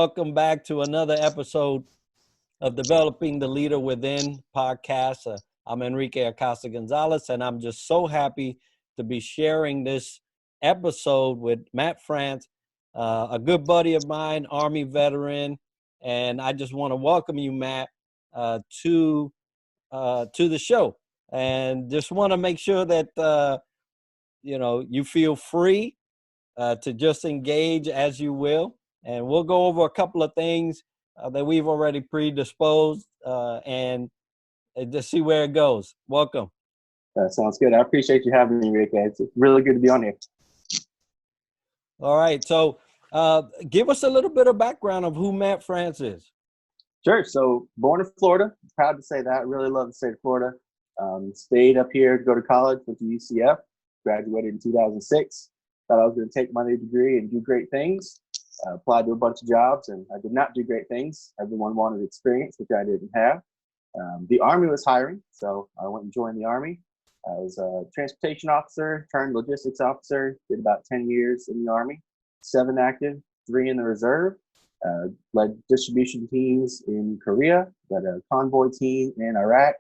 Welcome back to another episode of Developing the Leader Within podcast. I'm Enrique Acosta Gonzalez, and I'm just so happy to be sharing this episode with Matt Franz, a good buddy of mine, Army veteran. And I just want to welcome you, Matt, to the show. And just want to make sure that, you feel free to just engage as you will. And we'll go over a couple of things that we've already predisposed and just see where it goes. Welcome. That sounds good. I appreciate you having me, Rick. It's really good to be on here. All right. So give us a little bit of background of who Matt Franz is. Sure. So born in Florida. Proud to say that. Really love the state of Florida. Stayed up here to go to college, went to UCF, graduated in 2006. Thought I was going to take my new degree and do great things. Applied to a bunch of jobs, and I did not do great things. Everyone wanted experience, which I didn't have. The Army was hiring, so I went and joined the Army. I was a transportation officer, turned logistics officer, did about 10 years in the Army, 7 active, 3 in the reserve, led distribution teams in Korea, led a convoy team in Iraq,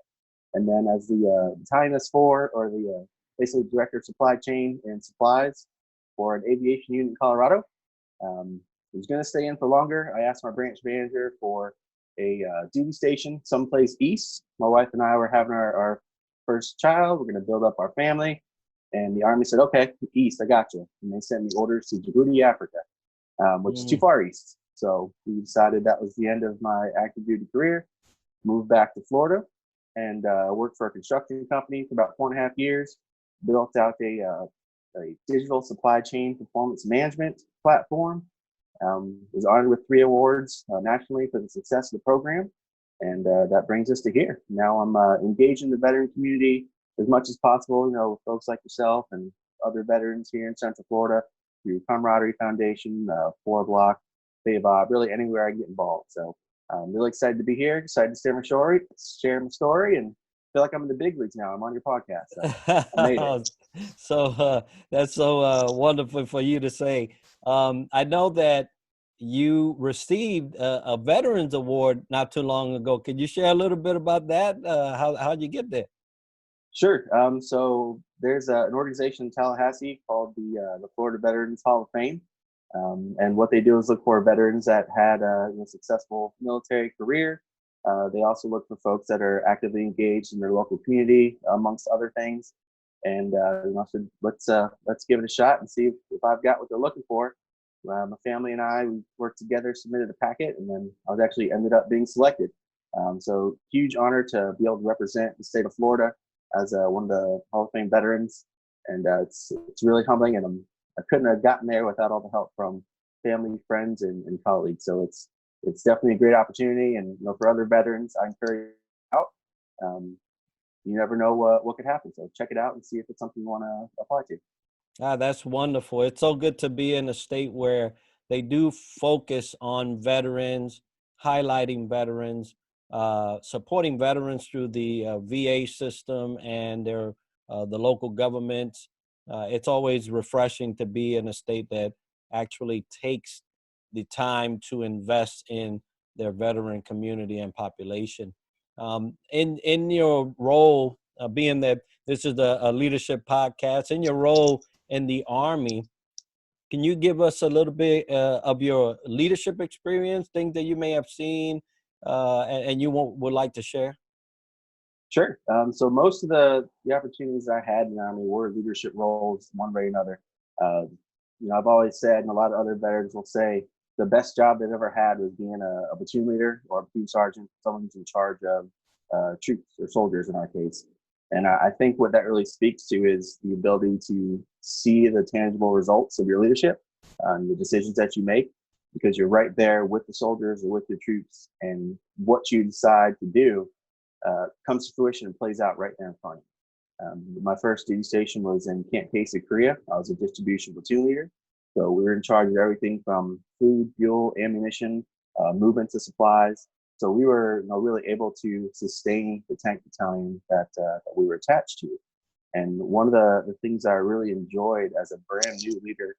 and then as the battalion S4, or the basically director of supply chain and supplies for an aviation unit in Colorado. I was going to stay in for longer. I asked my branch manager for a duty station someplace east. My wife and I were having our first child. We're going to build up our family. And the Army said, okay, east, I got you. And they sent me orders to Djibouti, Africa, which is too far east. So we decided that was the end of my active duty career, moved back to Florida, and worked for a construction company for about 4.5 years, built out a digital supply chain performance management platform. Was honored with 3 awards nationally for the success of the program. And that brings us to here. Now I'm engaged in the veteran community as much as possible, with folks like yourself and other veterans here in Central Florida through Camaraderie Foundation, 4 Block, FAVOB, really anywhere I get involved. So I'm really excited to be here, excited to share my story, and feel like I'm in the big leagues now. I'm on your podcast. So I made it. So that's so wonderful for you to say. I know that you received a Veterans Award not too long ago. Could you share a little bit about that? How'd you get there? Sure. So there's an organization in Tallahassee called the Florida Veterans Hall of Fame. And what they do is look for veterans that had a successful military career. They also look for folks that are actively engaged in their local community, amongst other things. And so let's give it a shot and see if I've got what they're looking for. My family and I, we worked together, submitted a packet, and then I was actually ended up being selected. So huge honor to be able to represent the state of Florida as one of the Hall of Fame veterans, and it's really humbling. And I couldn't have gotten there without all the help from family, friends, and colleagues. So it's definitely a great opportunity, and for other veterans, I encourage you out. You never know what could happen. So check it out and see if it's something you want to apply to. That's wonderful. It's so good to be in a state where they do focus on veterans, highlighting veterans, supporting veterans through the VA system and the local governments. It's always refreshing to be in a state that actually takes the time to invest in their veteran community and population. In your role, being that this is a leadership podcast, in your role in the Army, can you give us a little bit of your leadership experience, things that you may have seen and you would like to share? Sure. So most of the opportunities I had in the Army were leadership roles, one way or another. I've always said, and a lot of other veterans will say, the best job they've ever had was being a platoon leader or a platoon sergeant, someone who's in charge of troops or soldiers in our case. And I think what that really speaks to is the ability to see the tangible results of your leadership and the decisions that you make, because you're right there with the soldiers or with the troops, and what you decide to do comes to fruition and plays out right there in front of you. My first duty station was in Camp Casey, Korea. I was a distribution platoon leader. So we were in charge of everything from food, fuel, ammunition, movements of supplies. So we were really able to sustain the tank battalion that we were attached to. And one of the things I really enjoyed as a brand new leader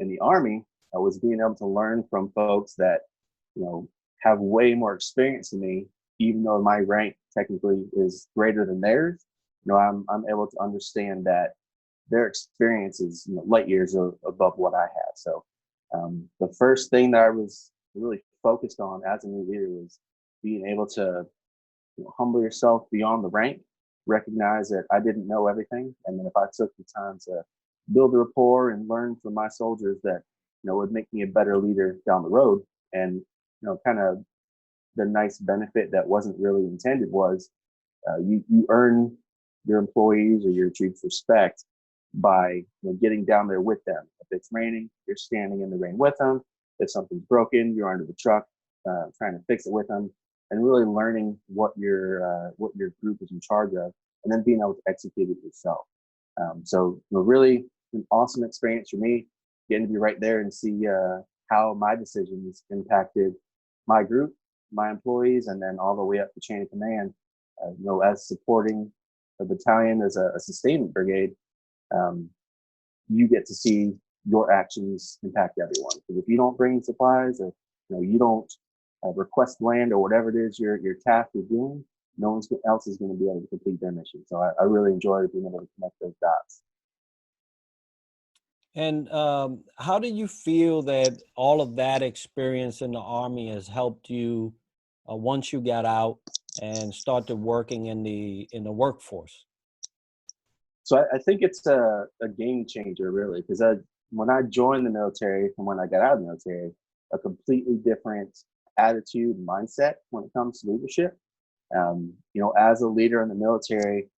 in the Army was being able to learn from folks that have way more experience than me, even though my rank technically is greater than theirs. I'm able to understand that their experience is light years above what I have. So the first thing that I was really focused on as a new leader was being able to humble yourself beyond the rank, recognize that I didn't know everything, and then if I took the time to build a rapport and learn from my soldiers, that would make me a better leader down the road. And kind of the nice benefit that wasn't really intended was you earn your employees or your troops respect by getting down there with them. If it's raining, you're standing in the rain with them. If something's broken, you're under the truck trying to fix it with them, and really learning what your group is in charge of, and then being able to execute it yourself. So really an awesome experience for me, getting to be right there and see how my decisions impacted my group, my employees, and then all the way up the chain of command. As supporting a battalion as a sustainment brigade, you get to see your actions impact everyone. Because if you don't bring supplies, or you don't request land, or whatever it is your task is doing, no one else is going to be able to complete their mission. So I really enjoyed being able to connect those dots. And how do you feel that all of that experience in the Army has helped you once you got out and started working in the workforce? So I think it's a game changer, really, because when I joined the military and when I got out of the military, a completely different attitude and mindset when it comes to leadership. As a leader in the military,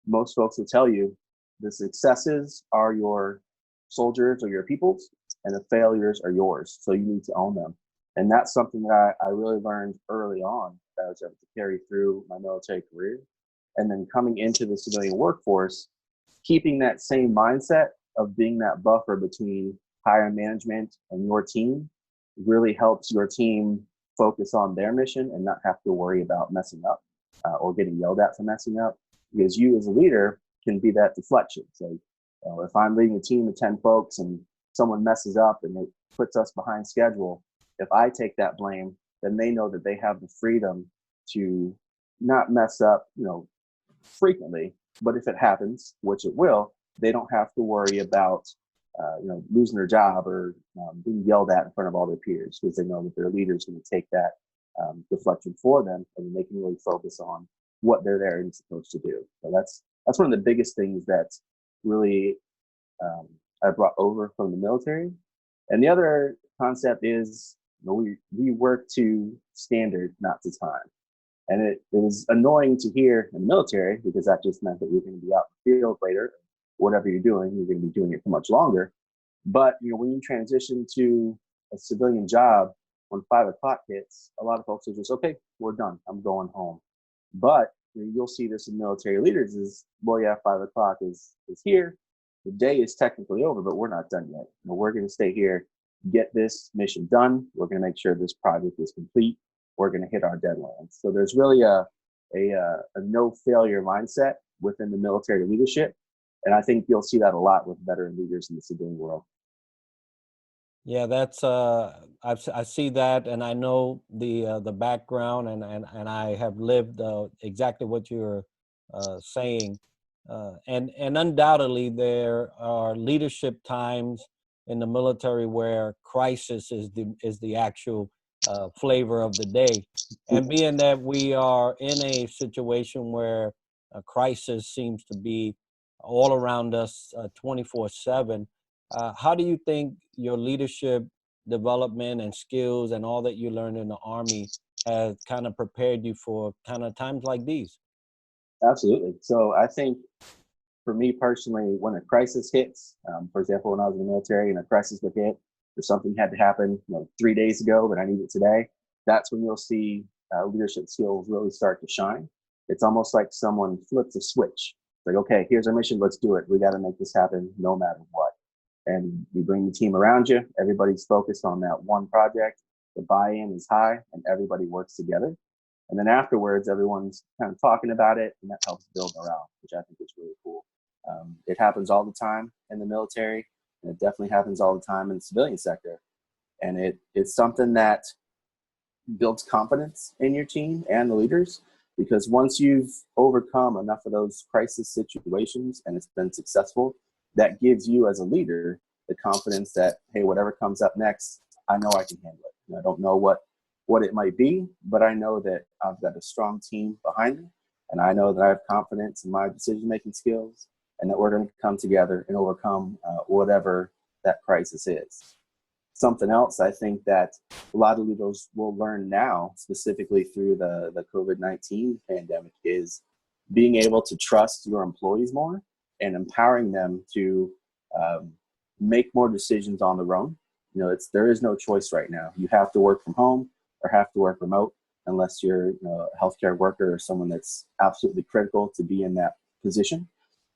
most folks will tell you the successes are your soldiers or your people's, and the failures are yours. So you need to own them. And that's something that I really learned early on that I was able to carry through my military career. And then coming into the civilian workforce, keeping that same mindset of being that buffer between higher management and your team really helps your team focus on their mission and not have to worry about messing up or getting yelled at for messing up, because you as a leader can be that deflection. So if I'm leading a team of 10 folks and someone messes up and it puts us behind schedule, if I take that blame, then they know that they have the freedom to not mess up, frequently, but if it happens, which it will, they don't have to worry about losing their job or being yelled at in front of all their peers, because they know that their leader is going to take that deflection for them, and they can really focus on what they're there and supposed to do. So that's one of the biggest things that really I brought over from the military. And the other concept is we work to standard, not to time. And it was annoying to hear in the military, because that just meant that you're going to be out in the field later. Whatever you're doing, you're going to be doing it for much longer. But when you transition to a civilian job, when 5 o'clock hits, a lot of folks are just, okay, we're done, I'm going home. But you'll see this in military leaders is, well, yeah, 5 o'clock is here. The day is technically over, but we're not done yet. We're going to stay here, get this mission done. We're going to make sure this project is complete. We're going to hit our deadlines. So there's really a no failure mindset within the military leadership. And I think you'll see that a lot with veteran leaders in the civilian world. Yeah, that's I see that, and I know the background, and I have lived exactly what you're saying, and undoubtedly there are leadership times in the military where crisis is the actual flavor of the day, and being that we are in a situation where a crisis seems to be all around us 24/7. How do you think your leadership development and skills and all that you learned in the Army has kind of prepared you for kind of times like these? Absolutely. So I think for me personally, when a crisis hits, for example, when I was in the military and a crisis would hit, or something had to happen 3 days ago, but I need it today, that's when you'll see leadership skills really start to shine. It's almost like someone flips a switch. It's like, okay, here's our mission, let's do it. We got to make this happen no matter what. And you bring the team around you, everybody's focused on that one project, the buy-in is high, and everybody works together. And then afterwards, everyone's kind of talking about it, and that helps build morale, which I think is really cool. It happens all the time in the military, and it definitely happens all the time in the civilian sector. And it's something that builds confidence in your team and the leaders, because once you've overcome enough of those crisis situations and it's been successful, that gives you as a leader the confidence that, hey, whatever comes up next, I know I can handle it. I don't know what it might be, but I know that I've got a strong team behind me, and I know that I have confidence in my decision-making skills, and that we're going to come together and overcome whatever that crisis is. Something else I think that a lot of leaders will learn now, specifically through the COVID-19 pandemic, is being able to trust your employees more and empowering them to make more decisions on their own. There is no choice right now. You have to work from home or have to work remote, unless you're a healthcare worker or someone that's absolutely critical to be in that position.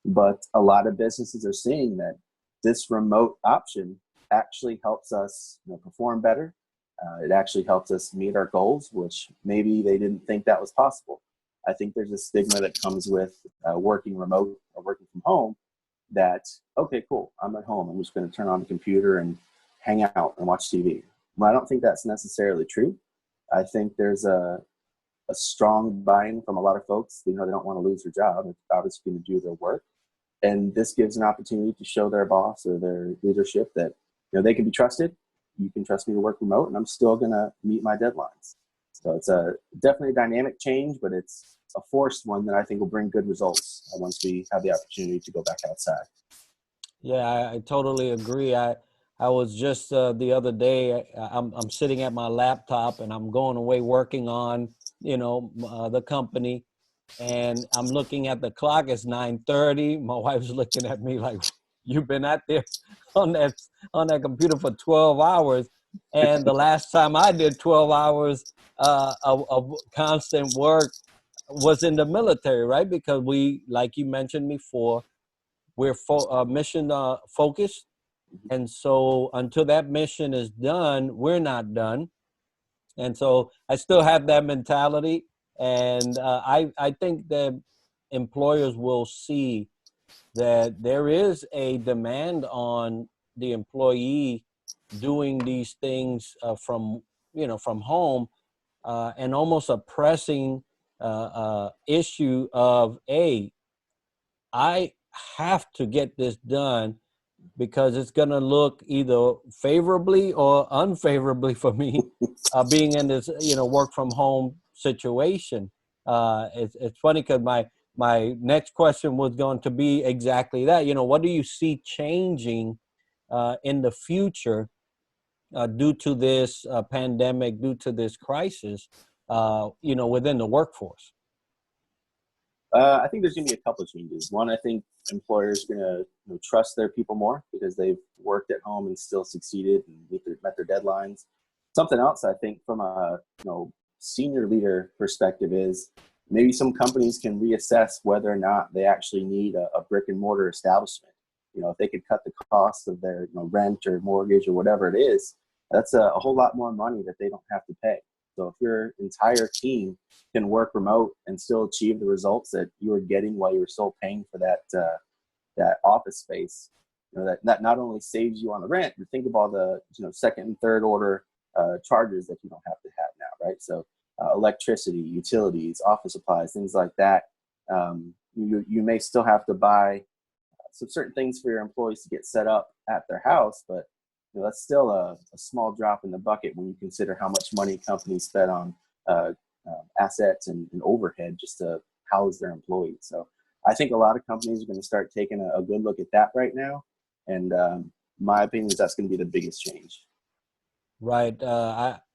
But a lot of businesses are seeing that this remote option actually helps us perform better. It actually helps us meet our goals, which maybe they didn't think that was possible. I think there's a stigma that comes with working remote or working from home that, okay, cool, I'm at home, I'm just going to turn on the computer and hang out and watch TV. Well, I don't think that's necessarily true. I think there's a strong buy-in from a lot of folks. They don't want to lose their job. It's obviously going to do their work. And this gives an opportunity to show their boss or their leadership that they can be trusted. You can trust me to work remote, and I'm still going to meet my deadlines. So it's definitely a dynamic change, but it's a forced one that I think will bring good results once we have the opportunity to go back outside. Yeah, I totally agree. I was just the other day, I'm sitting at my laptop and I'm going away working on, the company, and I'm looking at the clock. It's 9:30. My wife's looking at me like, you've been out there on that computer for 12 hours. And the last time I did 12 hours of constant work was in the military, right? Because we, like you mentioned before, we're mission focused. And so until that mission is done, we're not done. And so I still have that mentality. And I think that employers will see that there is a demand on the employee doing these things from home, and almost a pressing issue of, I have to get this done because it's going to look either favorably or unfavorably for me being in this, work from home situation. It's funny because my next question was going to be exactly that. What do you see changing in the future due to this pandemic, due to this crisis, within the workforce? I think there's going to be a couple of changes. One, I think employers are going to trust their people more because they've worked at home and still succeeded and met their deadlines. Something else I think from a senior leader perspective is maybe some companies can reassess whether or not they actually need a brick and mortar establishment. If they could cut the cost of their rent or mortgage or whatever it is, that's a whole lot more money that they don't have to pay. So if your entire team can work remote and still achieve the results that you were getting while you were still paying for that office space, that not only saves you on the rent, but think of all the second and third order charges that you don't have to have now, right? So electricity, utilities, office supplies, things like that. You may still have to buy some certain things for your employees to get set up at their house, but that's still a small drop in the bucket when you consider how much money companies spend on assets and overhead just to house their employees. So I think a lot of companies are going to start taking a good look at that right now. And my opinion is that's going to be the biggest change. Right.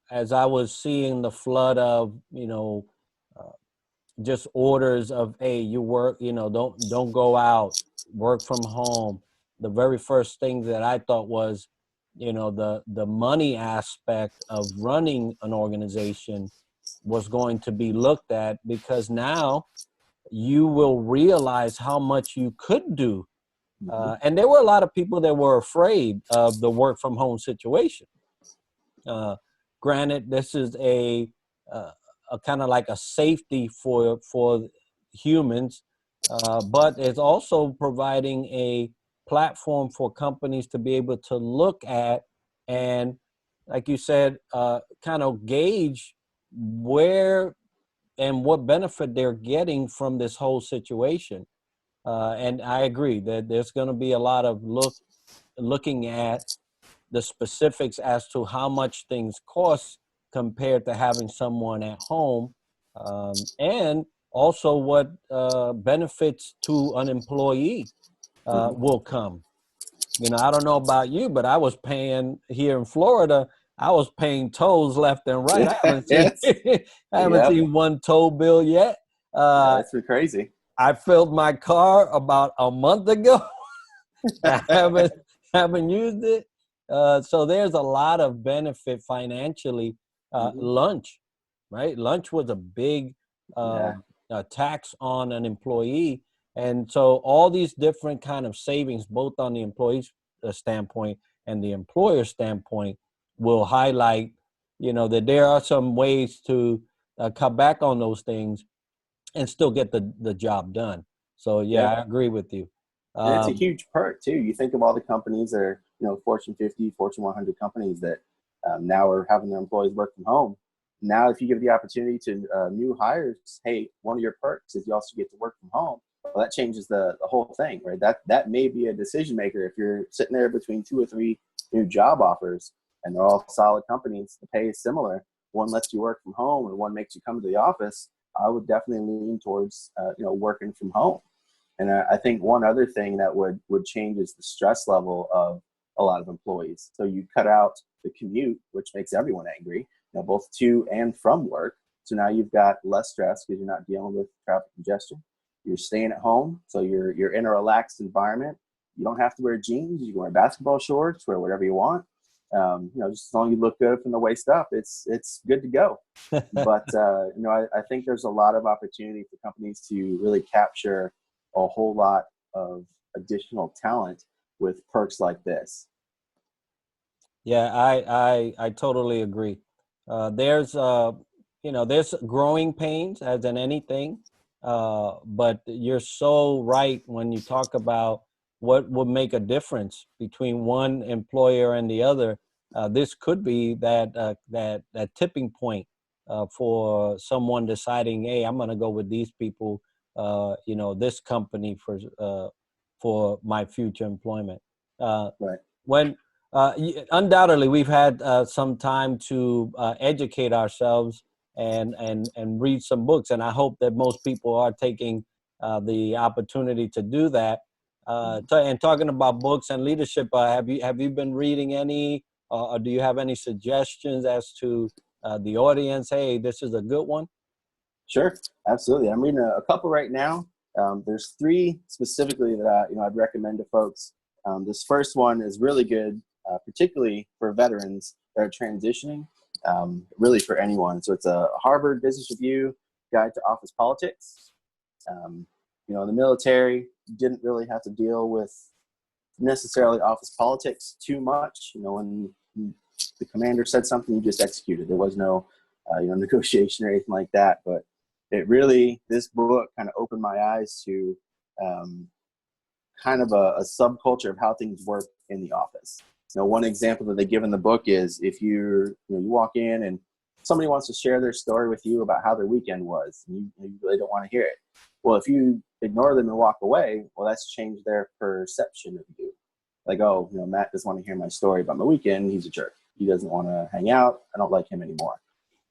As I was seeing the flood of, just orders of, hey, you work, don't go out, work from home. The very first thing that I thought was, the money aspect of running an organization was going to be looked at, because now you will realize how much you could do. And there were a lot of people that were afraid of the work from home situation. Granted, this is a kind of like a safety for humans, but it's also providing a platform for companies to be able to look at and, like you said, kind of gauge where and what benefit they're getting from this whole situation. And I agree that there's going to be a lot of looking at the specifics as to how much things cost compared to having someone at home, and also what benefits to an employee will come. You know, I don't know about you, but I was paying here in Florida. I was paying tolls left and right. I haven't seen Yes. I haven't Yep. seen one toll bill yet. Yeah, Uh, it's been crazy. I filled my car about a month ago. I haven't used it. So there's a lot of benefit financially. Hmm. Lunch, right? Lunch was a big Yeah. tax on an employee, and so all these different kind of savings, both on the employee's standpoint and the employer standpoint, will highlight, you know, that there are some ways to cut back on those things and still get the job done. So yeah, Yep. I agree with you. And it's a Um, huge perk too. You think of all the companies that are, Fortune 50, Fortune 100 companies that now are having their employees work from home. Now, if you give the opportunity to new hires, hey, one of your perks is you also get to work from home. Well, that changes the whole thing, right? That may be a decision maker if you're sitting there between two or three new job offers, and they're all solid companies. The pay is similar. One lets you work from home, and one makes you come to the office. I would definitely lean towards working from home. And I think one other thing that would change is the stress level of a lot of employees. So you cut out the commute, which makes everyone angry, both to and from work. So now you've got less stress because you're not dealing with traffic congestion. You're staying at home, so you're in a relaxed environment. You don't have to wear jeans. You can wear basketball shorts, wear whatever you want. Just as long as you look good from the waist up, it's good to go. But I think there's a lot of opportunity for companies to really capture a whole lot of additional talent with perks like this. Yeah, I totally agree. There's there's growing pains as in anything, but you're so right when you talk about what would make a difference between one employer and the other. This could be that tipping point for someone deciding, hey, I'm going to go with these people, this company for my future employment. Right. When undoubtedly we've had some time to educate ourselves and read some books, and I hope that most people are taking the opportunity to do that. And talking about books and leadership, have you been reading any, or do you have any suggestions as to the audience? Hey, this is a good one. Sure, absolutely. I'm reading a couple right now. There's three specifically that I'd recommend to folks. This first one is really good, particularly for veterans that are transitioning, really for anyone. So it's a Harvard Business Review Guide to Office Politics. In the military, didn't really have to deal with necessarily office politics too much. When the commander said something, you just executed. There was no, negotiation or anything like that. But this book kind of opened my eyes to kind of a subculture of how things work in the office. One example that they give in the book is if you walk in and somebody wants to share their story with you about how their weekend was, and you really don't want to hear it. Well, if you ignore them and walk away, well, that's changed their perception of you. Like, oh, Matt doesn't want to hear my story about my weekend. He's a jerk. He doesn't want to hang out. I don't like him anymore.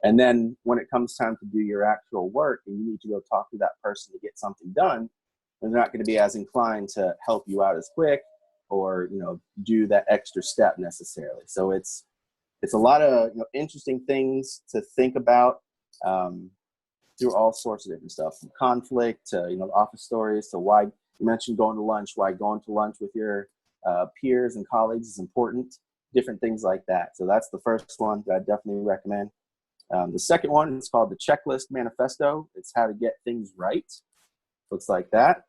And then when it comes time to do your actual work and you need to go talk to that person to get something done, they're not going to be as inclined to help you out as quick or, do that extra step necessarily. So it's a lot of interesting things to think about through all sorts of different stuff, from conflict to office stories to why you mentioned going to lunch, why going to lunch with your peers and colleagues is important, different things like that. So that's the first one that I definitely recommend. The second one is called the Checklist Manifesto. It's how to get things right. Looks like that.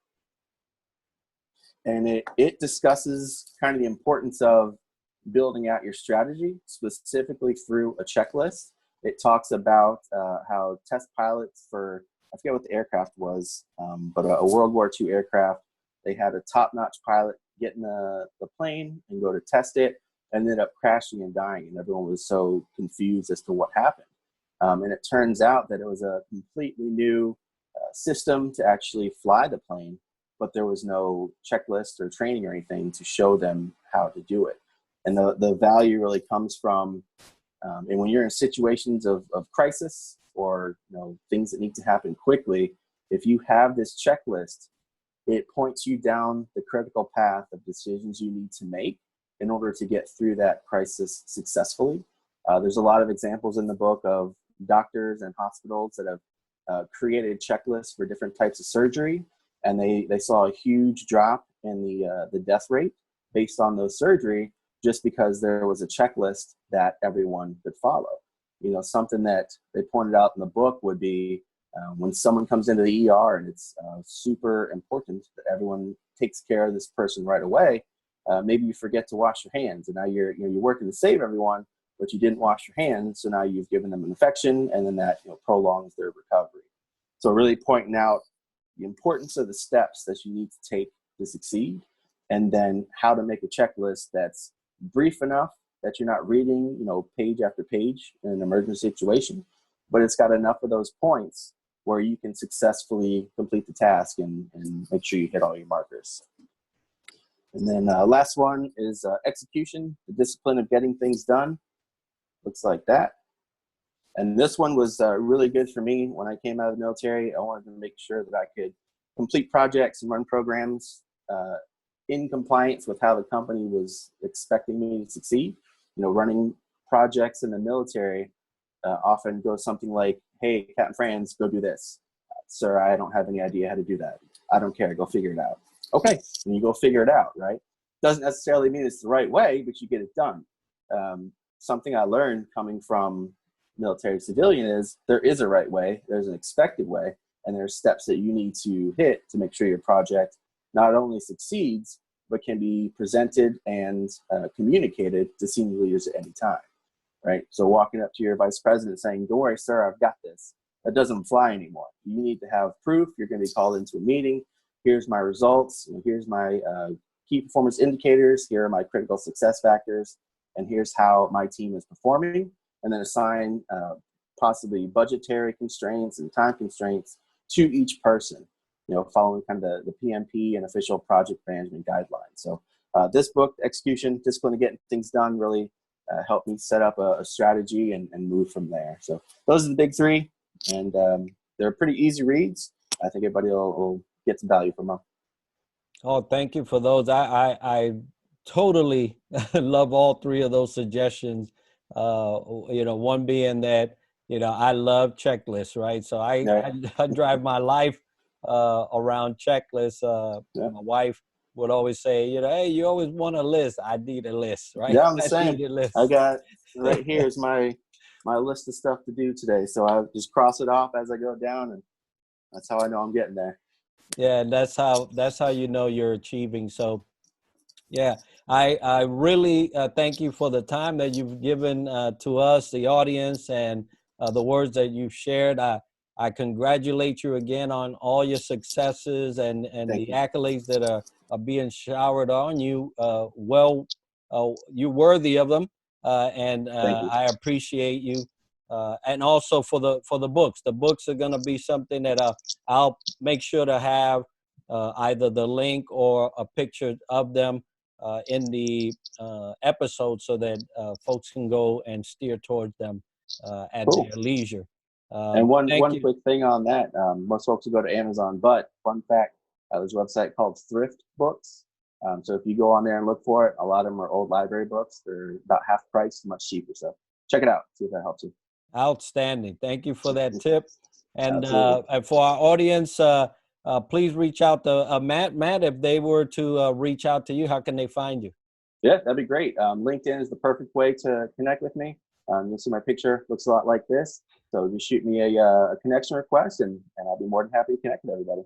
And it discusses kind of the importance of building out your strategy, specifically through a checklist. It talks about how test pilots for, I forget what the aircraft was, but a World War II aircraft, they had a top-notch pilot get in the plane and go to test it, and ended up crashing and dying, and everyone was so confused as to what happened. And it turns out that it was a completely new system to actually fly the plane, but there was no checklist or training or anything to show them how to do it. And the value really comes from, and when you're in situations of crisis or things that need to happen quickly, if you have this checklist, it points you down the critical path of decisions you need to make in order to get through that crisis successfully. There's a lot of examples in the book of doctors and hospitals that have created checklists for different types of surgery, and they saw a huge drop in the death rate based on those surgery, just because there was a checklist that everyone could follow. Something that they pointed out in the book would be when someone comes into the ER, and it's super important that everyone takes care of this person right away. Maybe you forget to wash your hands, and now you're working to save everyone, but you didn't wash your hands, so now you've given them an infection, and then that prolongs their recovery. So really pointing out the importance of the steps that you need to take to succeed, and then how to make a checklist that's brief enough that you're not reading page after page in an emergency situation, but it's got enough of those points where you can successfully complete the task and make sure you hit all your markers. And then last one is execution, the discipline of getting things done. Looks like that. And this one was really good for me when I came out of the military. I wanted to make sure that I could complete projects and run programs in compliance with how the company was expecting me to succeed. Running projects in the military often goes something like, "Hey, Captain Franz, go do this." "Sir, I don't have any idea how to do that." "I don't care, go figure it out." Okay, and you go figure it out, right? Doesn't necessarily mean it's the right way, but you get it done. Something I learned coming from military civilian is there is a right way, there's an expected way, and there's steps that you need to hit to make sure your project not only succeeds, but can be presented and communicated to senior leaders at any time, right? So walking up to your vice president saying, "Don't worry, sir, I've got this," that doesn't fly anymore. You need to have proof. You're going to be called into a meeting. Here's my results. Here's my key performance indicators. Here are my critical success factors. And here's how my team is performing. And then assign possibly budgetary constraints and time constraints to each person, following kind of the PMP and official project management guidelines. So this book, Execution, Discipline of Getting Things Done, really helped me set up a strategy and move from there. So those are the big three, and they're pretty easy reads. I think everybody will get some value from them. Oh, thank you for those. I totally love all three of those suggestions. One being that, I love checklists, right? So I drive my life around checklists. My wife would always say, "Hey, you always want a list." I need a list, right? Yeah, I'm the same. Need a list. I got right here is my list of stuff to do today. So I just cross it off as I go down, and that's how I know I'm getting there. Yeah, and that's how you're achieving. So yeah, I really thank you for the time that you've given to us, the audience, and the words that you've shared. I congratulate you again on all your successes and the accolades that are being showered on you. You're worthy of them, and I appreciate you. And also for the books. The books are going to be something that I'll make sure to have either the link or a picture of them in the episode, so that folks can go and steer towards them at their leisure. And one quick thing on that, most folks will go to Amazon, but fun fact, there's a website called Thrift Books. So if you go on there and look for it, a lot of them are old library books. They're about half price, much cheaper. So check it out, see if that helps you. Outstanding. Thank you for that tip. And for our audience, please reach out to Matt. Matt, if they were to reach out to you, how can they find you? Yeah, that'd be great. LinkedIn is the perfect way to connect with me. You'll see my picture looks a lot like this. So just shoot me a connection request, and I'll be more than happy to connect with everybody.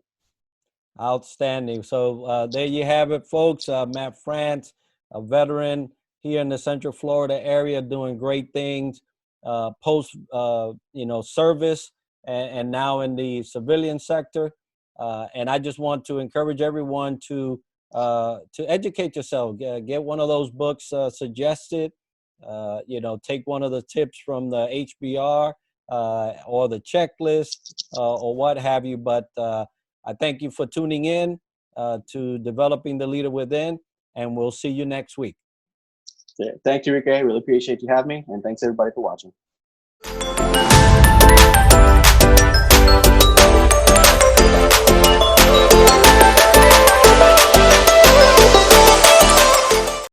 Outstanding. So there you have it, folks. Matt Franz, a veteran here in the Central Florida area, doing great things. Post service and now in the civilian sector, and I just want to encourage everyone to educate yourself. Get one of those books suggested. Take one of the tips from the HBR or the checklist or what have you. But I thank you for tuning in to Developing the Leader Within, and we'll see you next week. Thank you, Rick. I really appreciate you having me, and thanks everybody for watching.